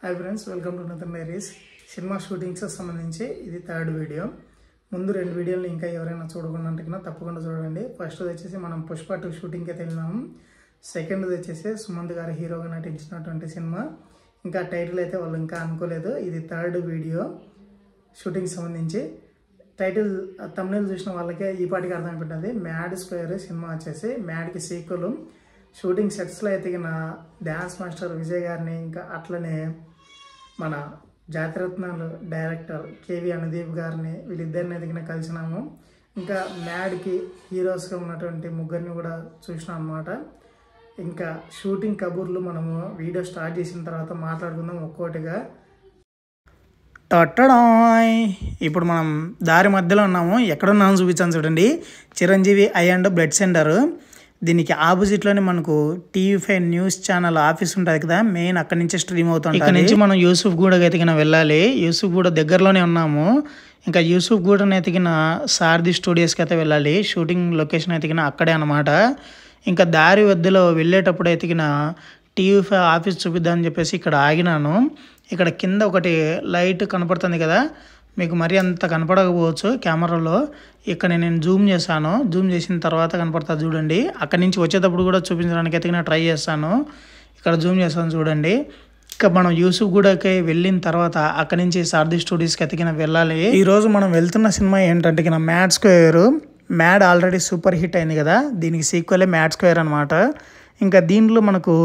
Hi friends, welcome to Nutan diaries. సినిమా shootings సంబంధించి ఇది థర్డ్ వీడియో. ముందు రెండు వీడియోలు ఇంకా ఎవరైనా చూడకుండా తప్పకుండా చూడండి. ఫస్ట్ వచ్చేసి మనం పుష్ప 2 షూటింగ్కి వెళ్ళినాము. సెకండ్ వచ్చేసి సుమంత్ గారు హీరోగా నటించినటువంటి సినిమా. ఇంకా టైటిల్ అయితే వాళ్ళు ఇంకా అనుకోలేదు. ఇది థర్డ్ వీడియో షూటింగ్ సంబంధించి. టైటిల్ తమిళ చూసిన వాళ్ళకే ఈ పాటికి అర్థమైపోతుంది. మ్యాడ్ స్క్వేర్ సినిమా వచ్చేసి మ్యాడ్కి సీక్వెల్. షూటింగ్ సెట్స్లో ఎతికిన డ్యాన్స్ మాస్టర్ విజయ్ గారిని, ఇంకా అట్లనే మన జాతిరత్నాలు డైరెక్టర్ కేవి అనుదీప్ గారిని, వీళ్ళిద్దరిని ఎదిగిన కలిసినాము. ఇంకా మ్యాడ్కి హీరోస్గా ఉన్నటువంటి ముగ్గురిని కూడా చూసినాం అన్నమాట. ఇంకా షూటింగ్ కబుర్లు మనము వీడియో స్టార్ట్ చేసిన తర్వాత మాట్లాడుకుందాం ఒక్కోటిగా. ఇప్పుడు మనం దారి మధ్యలో ఉన్నాము. ఎక్కడున్నాము చూపించాను చూడండి. Chiranjeevi I and blood centre. దీనికి ఆపోజిట్లోనే మనకు TV5 న్యూస్ ఛానల్ ఆఫీస్ ఉంటుంది కదా, మెయిన్ అక్కడి నుంచి స్ట్రీమ్ అవుతుంది. ఇక్కడ నుంచి మనం యూసుఫ్ గూడకి ఎతికిన వెళ్ళాలి. యూసుఫ్ గూడ దగ్గరలోనే ఉన్నాము. ఇంకా యూసుఫ్ గూడని ఎతికిన సారథి స్టూడియోస్కి అయితే వెళ్ళాలి. షూటింగ్ లొకేషన్ ఎతికిన అక్కడే అనమాట. ఇంకా దారి మధ్యలో వెళ్ళేటప్పుడు ఎతికిన TV5 ఆఫీస్ చూపిద్దామని చెప్పేసి ఇక్కడ ఆగినాను. ఇక్కడ కింద ఒకటి లైట్ కనపడుతుంది కదా, మీకు మరీ అంత కనపడకపోవచ్చు కెమెరాలో. ఇక్కడ నేను జూమ్ చేశాను. జూమ్ చేసిన తర్వాత కనపడుతుంది చూడండి. అక్కడి నుంచి వచ్చేటప్పుడు కూడా చూపించడానికి ఎతికిన ట్రై చేస్తాను. ఇక్కడ జూమ్ చేస్తాను చూడండి. ఇక మనం యూసుఫ్ గూడకి వెళ్ళిన తర్వాత అక్కడి నుంచి సారథి స్టూడియోస్కి ఎతికిన వెళ్ళాలి. ఈరోజు మనం వెళ్తున్న సినిమా ఏంటంటే mad square. Mad already super hit అయింది కదా, దీనికి సీక్వెలే మ్యాడ్ స్క్వేర్ అనమాట. ఇంకా దీంట్లో మనకు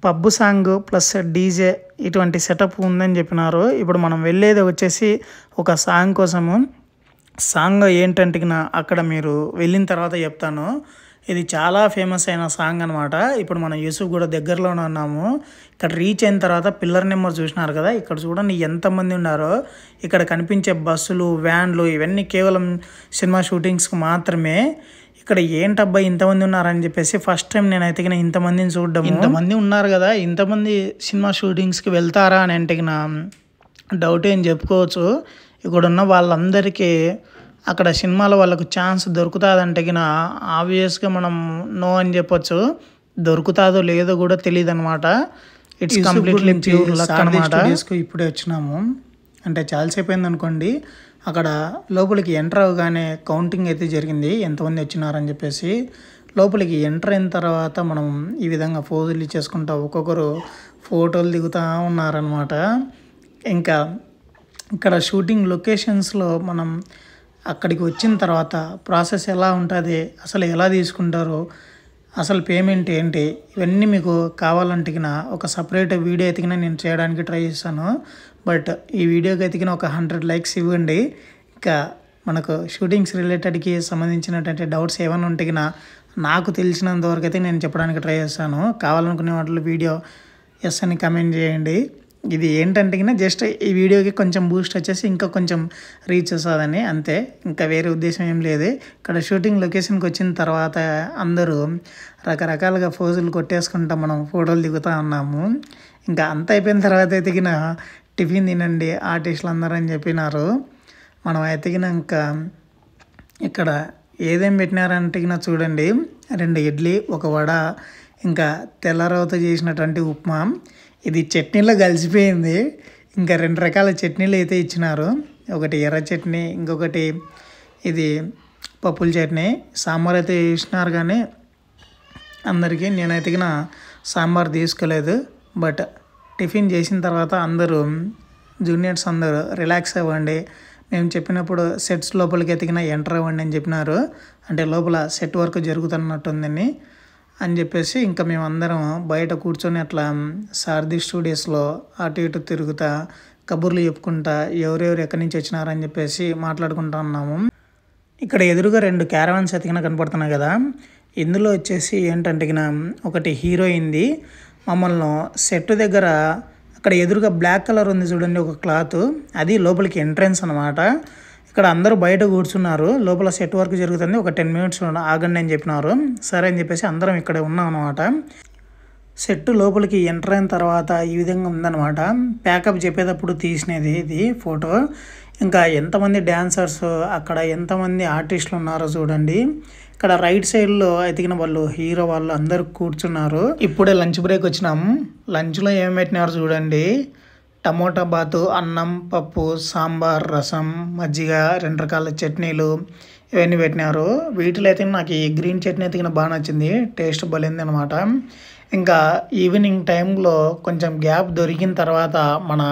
పబ్ సాంగ్ ప్లస్ డీజే ఇటువంటి సెటప్ ఉందని చెప్పినారు. ఇప్పుడు మనం వెళ్ళేది వచ్చేసి ఒక సాంగ్ కోసము. సాంగ్ ఏంటంటే అక్కడ మీరు వెళ్ళిన తర్వాత చెప్తాను. ఇది చాలా ఫేమస్ అయిన సాంగ్ అనమాట. ఇప్పుడు మనం యూసుఫ్ కూడా దగ్గరలోనే ఉన్నాము. ఇక్కడ రీచ్ అయిన తర్వాత పిల్లర్ నెంబర్ చూసినారు కదా, ఇక్కడ చూడండి ఎంతమంది ఉన్నారో. ఇక్కడ కనిపించే బస్సులు, వ్యాన్లు ఇవన్నీ కేవలం సినిమా షూటింగ్స్కి మాత్రమే. ఇక్కడ ఏంటబ్బా ఇంతమంది ఉన్నారని చెప్పేసి ఫస్ట్ టైం నేనైతే ఇంతమందిని చూడడం. ఇంతమంది ఉన్నారు కదా, ఇంతమంది సినిమా షూటింగ్స్కి వెళ్తారా అని అంటే డౌట్ ఏం చెప్పుకోవచ్చు. ఇక్కడ ఉన్న వాళ్ళందరికీ అక్కడ సినిమాలో వాళ్ళకు ఛాన్స్ దొరుకుతుందంటే ఆబ్వియస్గా మనం నో అని చెప్పొచ్చు. దొరుకుతుందో లేదో కూడా తెలియదు అనమాట. ఇట్స్ కంప్లీట్లీ ప్యూర్ లక్ అనమాట. ఇప్పుడే వచ్చినాము అంటే చాలాసేపు అయింది అనుకోండి. అక్కడ లోపలికి ఎంటర్ అవగానే కౌంటింగ్ అయితే జరిగింది, ఎంతమంది వచ్చినారని చెప్పేసి. లోపలికి ఎంటర్ అయిన తర్వాత మనం ఈ విధంగా పోజులు ఇచ్చేసుకుంటా ఒక్కొక్కరు ఫోటోలు దిగుతూ ఉన్నారనమాట. ఇంకా ఇక్కడ షూటింగ్ లొకేషన్స్లో మనం అక్కడికి వచ్చిన తర్వాత ప్రాసెస్ ఎలా ఉంటుంది, అసలు ఎలా తీసుకుంటారు, అసలు పేమెంట్ ఏంటి, ఇవన్నీ మీకు కావాలంటే ఒక సపరేట్ వీడియో ఎతికినా నేను చేయడానికి ట్రై చేస్తాను. బట్ ఈ వీడియోకి ఎతికిన ఒక 100 లైక్స్ ఇవ్వండి. ఇంకా మనకు షూటింగ్స్ రిలేటెడ్కి సంబంధించినటువంటి డౌట్స్ ఏమైనా ఉంటే నాకు తెలిసినంత వరకు అయితే నేను చెప్పడానికి ట్రై చేస్తాను. కావాలనుకునే వాటిలో వీడియో ఎస్ అని కమెంట్ చేయండి. ఇది ఏంటంటే జస్ట్ ఈ వీడియోకి కొంచెం బూస్ట్ వచ్చేసి ఇంకా కొంచెం రీచ్ వస్తుందని అంతే, ఇంకా వేరే ఉద్దేశం ఏం లేదు. ఇక్కడ షూటింగ్ లొకేషన్కి వచ్చిన తర్వాత అందరూ రకరకాలుగా పోజులు కొట్టేసుకుంటా మనం ఫోటోలు దిగుతూ ఉన్నాము. ఇంకా అంత అయిపోయిన తర్వాత ఎతికిన టిఫిన్ తినండి ఆర్టిస్టులు అందరూ అని చెప్పినారు. మనం ఎతికినాక ఇక్కడ ఏదేం పెట్టినారంటే చూడండి, 2 ఇడ్లీ, 1 వడ, ఇంకా తెల్లరవతో చేసినటువంటి ఉప్మా. ఇది చట్నీలో కలిసిపోయింది. ఇంకా 2 రకాల చట్నీలు అయితే ఇచ్చినారు. ఒకటి ఎర్ర చట్నీ, ఇంకొకటి ఇది పప్పుల చట్నీ. సాంబార్ అయితే ఇచ్చినారు కానీ అందరికీ నేనైతే సాంబార్ తీసుకోలేదు. బట్ టిఫిన్ చేసిన తర్వాత అందరూ జూనియర్స్ అందరూ రిలాక్స్ అవ్వండి, మేము చెప్పినప్పుడు సెట్స్ లోపలికి ఎతికిన ఎంటర్ అవ్వండి అని చెప్పినారు. అంటే లోపల సెట్ వర్క్ జరుగుతున్నట్టుందని అని చెప్పేసి ఇంకా మేము అందరం బయట కూర్చొని అట్లా సారథి స్టూడియోస్లో అటు ఇటు తిరుగుతా కబుర్లు చెప్పుకుంటా ఎవరెవరు ఎక్కడి నుంచి వచ్చినారని చెప్పేసి మాట్లాడుకుంటా ఉన్నాము. ఇక్కడ ఎదురుగా 2 క్యారవాన్స్ ఎతికిన కనపడుతున్నాయి కదా, ఇందులో వచ్చేసి ఏంటంటే ఒకటి హీరోయిన్ది. మమ్మల్ని సెట్ దగ్గర అక్కడ ఎదురుగా బ్లాక్ కలర్ ఉంది చూడండి ఒక క్లాత్, అది లోపలికి ఎంట్రన్స్ అనమాట. ఇక్కడ అందరూ బయట కూర్చున్నారు, లోపల సెట్ వర్క్ జరుగుతుంది, ఒక 10 మినిట్స్ ఆగండి అని చెప్పినారు. సరే అని చెప్పేసి అందరం ఇక్కడే ఉన్నాం అనమాట. సెట్ లోపలికి ఎంటర్ అయిన తర్వాత ఈ విధంగా ఉందన్నమాట. ప్యాకప్ చెప్పేటప్పుడు తీసినది ఇది ఫోటో. ఇంకా ఎంతమంది డ్యాన్సర్స్, అక్కడ ఎంతమంది ఆర్టిస్టులు ఉన్నారో చూడండి. ఇక్కడ రైట్ సైడ్లో ఎతికిన వాళ్ళు హీరో వాళ్ళు అందరూ కూర్చున్నారు. ఇప్పుడే లంచ్ బ్రేక్ వచ్చినాం. లంచ్లో ఏం పెట్టినారు చూడండి. టమోటా బాతు, అన్నం, పప్పు, సాంబార్, రసం, మజ్జిగ, 2 రకాల చట్నీలు ఇవన్నీ పెట్టినారు. వీటిలో అయితే నాకు ఈ గ్రీన్ చట్నీ అయితే బాగా నచ్చింది. టేస్ట్ బలింది అనమాట. ఇంకా ఈవినింగ్ టైంలో కొంచెం గ్యాప్ దొరికిన తర్వాత మన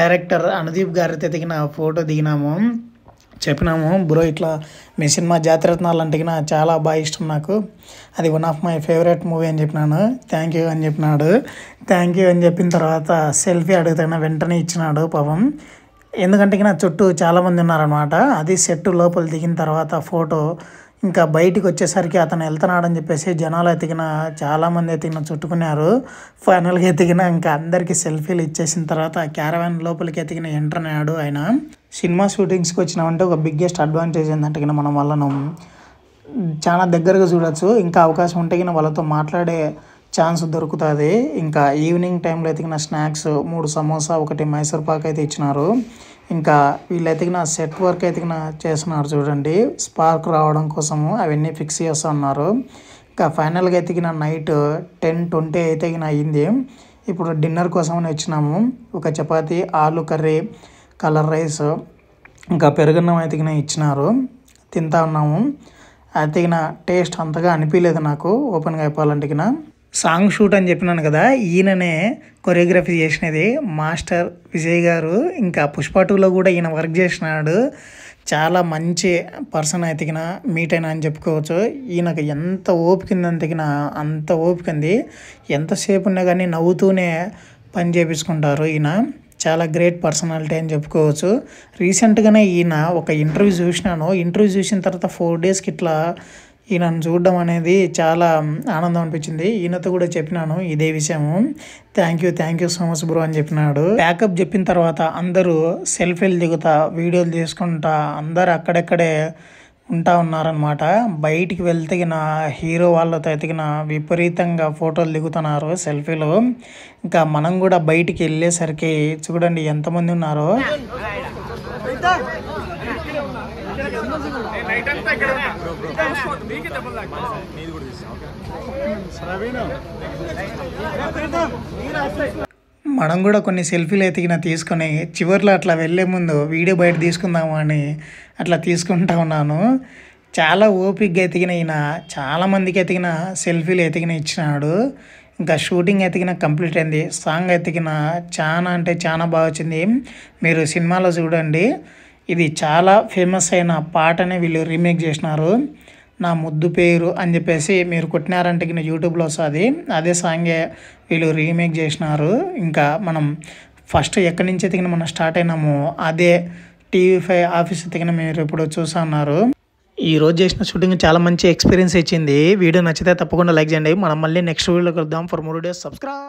డైరెక్టర్ అనుదీప్ గారితో ఎతికిన ఫోటో దిగినాము. చెప్పినాము, బ్రో ఇట్లా మీ సినిమా జాతిరత్నాలు అంటే చాలా బాగా ఇష్టం నాకు, అది one of my favourite movie అని చెప్పినాను. థ్యాంక్ యూ అని చెప్పినాడు. థ్యాంక్ యూ అని చెప్పిన తర్వాత సెల్ఫీ అడుగుతున్నా వెంటనే ఇచ్చినాడు పాపం. ఎందుకంటే నా చుట్టూ చాలామంది ఉన్నారనమాట. అది సెట్ లోపల దిగిన తర్వాత ఫోటో ఇంకా బయటికి వచ్చేసరికి అతను వెళ్తున్నాడని చెప్పేసి జనాలు ఎతికిన చాలామంది ఎతికిన చుట్టుకున్నారు. ఫైనల్గా ఎతికిన ఇంకా అందరికీ సెల్ఫీలు ఇచ్చేసిన తర్వాత క్యారవాన్ లోపలికి ఎతికిన ఎంటర్ అయ్యాడు ఆయన. సినిమా షూటింగ్స్కి వచ్చినామంటే ఒక బిగ్గెస్ట్ అడ్వాంటేజ్ ఏంటంటే మనం వాళ్ళను చాలా దగ్గరగా చూడొచ్చు. ఇంకా అవకాశం ఉంటే వాళ్ళతో మాట్లాడే ఛాన్స్ దొరుకుతుంది. ఇంకా ఈవినింగ్ టైంలో ఎతికిన స్నాక్స్ 3 సమోసా, 1 మైసూర్ పాక్ అయితే ఇచ్చినారు. ఇంకా వీళ్ళు ఎతికిన సెట్ వర్క్ ఎతికిన చేస్తున్నారు చూడండి, స్పార్క్ రావడం కోసము అవన్నీ ఫిక్స్ చేస్తూ ఉన్నారు. ఇంకా ఫైనల్గా ఎతికిన నైట్ 10:20 అయితే అయ్యింది. ఇప్పుడు డిన్నర్ కోసమని వచ్చినాము. ఒక చపాతీ, ఆలు కర్రీ, కలర్ రైస్, ఇంకా పెరుగున్నం ఎతికిన ఇచ్చినారు. తింటా ఉన్నాము. ఎతికిన టేస్ట్ అంతగా అనిపించలేదు నాకు ఓపెన్గా చెప్పాలంటే. సాంగ్ షూట్ అని చెప్పినాను కదా, ఈయననే కొరియోగ్రఫీ చేసినది మాస్టర్ విజయ్ గారు. ఇంకా పుష్ప 2లో కూడా ఈయన వర్క్ చేసినాడు. చాలా మంచి పర్సన్ ఎతికిన మీట్ అయినా అని చెప్పుకోవచ్చు. ఈయనకు ఎంత ఓపిక ఉందని అంత ఓపిక ఉంది. ఎంతసేపు ఉన్నా కానీ నవ్వుతూనే పని చేపించుకుంటారు. ఈయన చాలా గ్రేట్ పర్సనాలిటీ అని చెప్పుకోవచ్చు. రీసెంట్గానే ఈయన ఒక ఇంటర్వ్యూ చూసినాను. ఇంటర్వ్యూ చూసిన తర్వాత 4 డేస్కి ఇట్లా ఈయనను చూడడం అనేది చాలా ఆనందం అనిపించింది. ఈయనతో కూడా చెప్పినాను ఇదే విషయము. Thank you so much bro అని చెప్పినాడు. ప్యాకప్ చెప్పిన తర్వాత అందరూ సెల్ఫీలు దిగుతా, వీడియోలు తీసుకుంటా అందరు అక్కడెక్కడే ఉంటా ఉన్నారనమాట. బయటికి వెళ్తే హీరో వాళ్ళతో ఎతికిన విపరీతంగా ఫోటోలు దిగుతున్నారు సెల్ఫీలు. ఇంకా మనం కూడా బయటికి వెళ్ళేసరికి చూడండి ఎంతమంది ఉన్నారో. మనం కూడా కొన్ని సెల్ఫీలు తీసుకొని చివర్లో అట్లా వెళ్ళే ముందు వీడియో బయట తీసుకుందాము అని అట్లా తీసుకుంటా ఉన్నాను. చాలా ఓపిక్గా ఎతికిన ఈయన చాలామందికి సెల్ఫీలు ఇచ్చినాడు. ఇంకా షూటింగ్ కంప్లీట్ అయింది. సాంగ్ చాలా అంటే చాలా బాగా వచ్చింది. మీరు సినిమాలో చూడండి, ఇది చాలా ఫేమస్ అయిన పాటనే వీళ్ళు రీమేక్ చేసినారు. నా ముద్దు పేరు అని చెప్పేసి మీరు కొట్టినారంటే యూట్యూబ్లో వస్తుంది. అదే సాంగే వీళ్ళు రీమేక్ చేసినారు. ఇంకా మనం ఫస్ట్ ఎక్కడి నుంచి మనం స్టార్ట్ అయినామో అదే TV5 ఆఫీస్ మీరు ఇప్పుడు చూస్తున్నారు. ఈరోజు చేసిన షూటింగ్ చాలా మంచి ఎక్స్పీరియన్స్ ఇచ్చింది. వీడియో నచ్చితే తప్పకుండా లైక్ చేయండి. మనం మళ్ళీ నెక్స్ట్ వీడియోలో కలుద్దాం. For more videos subscribe.